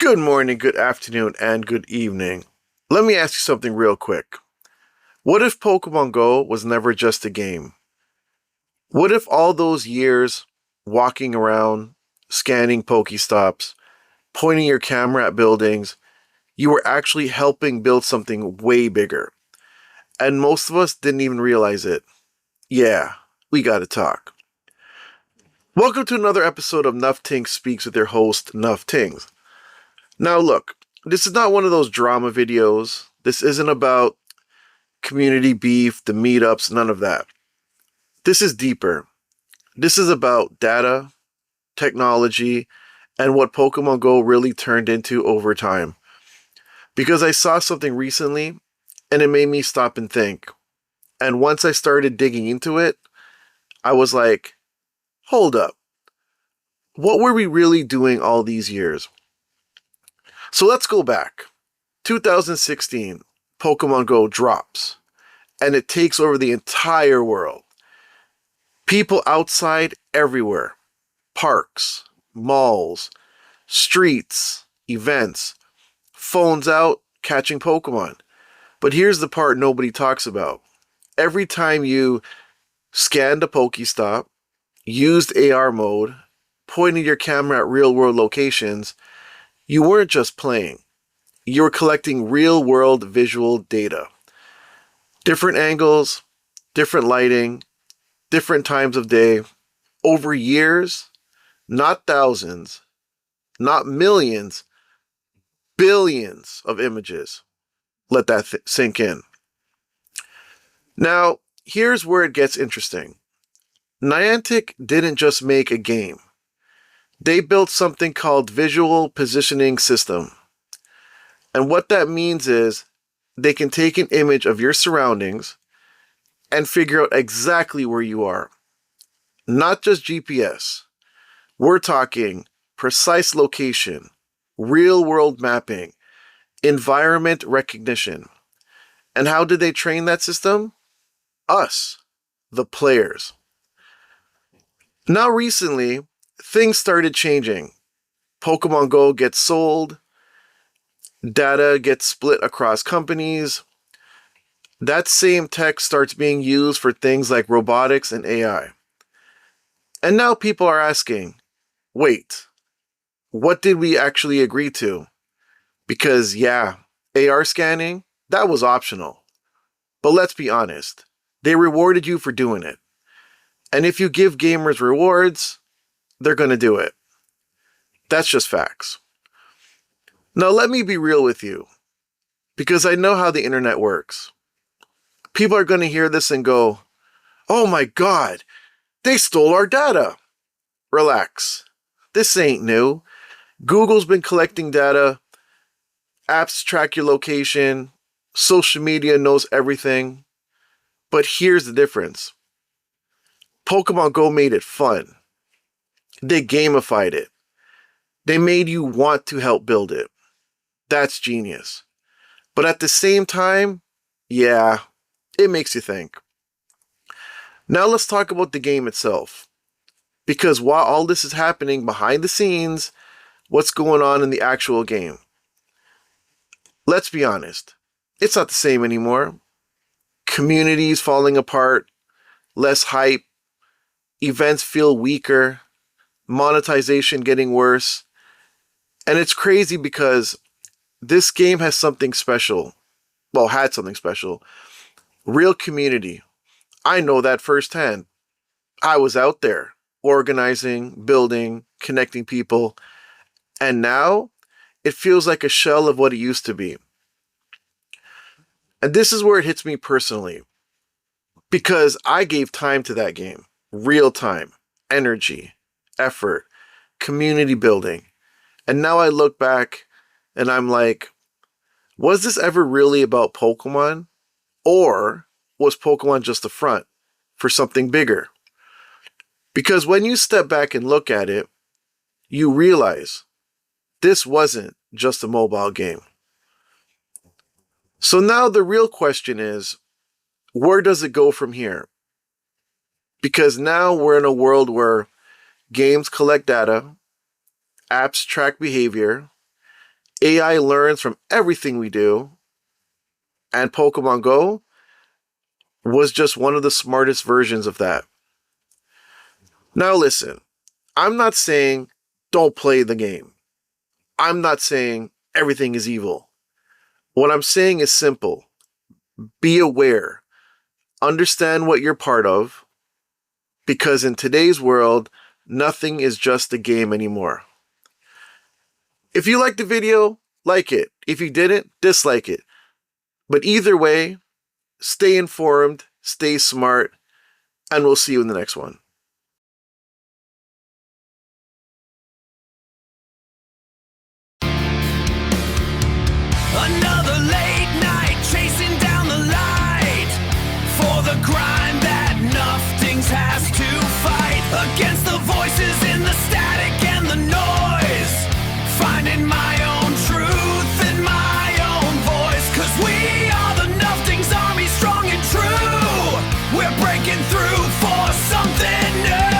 Good morning, good afternoon, and good evening. Let me ask you something real quick. What if Pokemon Go was never just a game? What if all those years walking around, scanning Pokestops, pointing your camera at buildings, you were actually helping build something way bigger? And most of us didn't even realize it. Yeah, we gotta talk. Welcome to another episode of Nufftingz Speaks with your host, Nufftingz. Now look, this is not one of those drama videos. This isn't about community beef, the meetups, none of that. This is deeper. This is about data, technology, and what Pokemon Go really turned into over time. Because I saw something recently and it made me stop and think. And once I started digging into it, I was like, hold up. What were we really doing all these years? So let's go back. 2016, Pokemon Go drops, and it takes over the entire world. People outside everywhere. Parks, malls, streets, events, phones out, catching Pokemon. But here's the part nobody talks about. Every time you scanned a Pokestop, used AR mode, pointed your camera at real-world locations, you weren't just playing. You were collecting real-world visual data. Different angles, different lighting, different times of day, over years, not thousands, not millions, billions of images. Let that sink in. Now, here's where it gets interesting. Niantic didn't just make a game. They built something called Visual Positioning System. And what that means is they can take an image of your surroundings and figure out exactly where you are. Not just GPS. We're talking precise location, real-world mapping, environment recognition. And how did they train that system? Us, the players. Now recently, things started changing. Pokemon Go gets sold, data gets split across companies. That same tech starts being used for things like robotics and AI. And now people are asking, wait, what did we actually agree to? Because yeah, AR scanning, that was optional. But let's be honest, they rewarded you for doing it. And if you give gamers rewards, they're going to do it. That's just facts. Now let me be real with you, because I know how the internet works. People are going to hear this and go, oh my God, they stole our data. Relax. This ain't new. Google's been collecting data. Apps track your location. Social media knows everything. But here's the difference. Pokemon Go made it fun. They gamified it. They made you want to help build it. That's genius. But at the same time, yeah, it makes you think. Now let's talk about the game itself. Because while all this is happening behind the scenes, what's going on in the actual game? Let's be honest. It's not the same anymore. Communities falling apart, less hype, events feel weaker, monetization getting worse. And it's crazy because this game has something special. Well, had something special. Real community. I know that firsthand. I was out there organizing, building, connecting people. And now it feels like a shell of what it used to be. And this is where it hits me personally. Because I gave time to that game. Real time, energy, effort, community building. And now I look back and I'm like, was this ever really about Pokemon? Or was Pokemon just a front for something bigger? Because when you step back and look at it, you realize this wasn't just a mobile game. So now the real question is, where does it go from here? Because now we're in a world where games collect data, apps track behavior, AI learns from everything we do, and Pokemon Go was just one of the smartest versions of that. Now listen, I'm not saying don't play the game. I'm not saying everything is evil. What I'm saying is simple. Be aware. Understand what you're part of, because in today's world, nothing is just a game anymore. If you liked the video, like it. If you didn't, dislike it. But either way, stay informed, stay smart, and we'll see you in the next one. Another late night chasing down the light for the grind that Nufftingz has to fight against the voices in the static and the noise, finding my own truth and my own voice, 'cause we are the Nufftingz army, strong and true. We're breaking through for something new.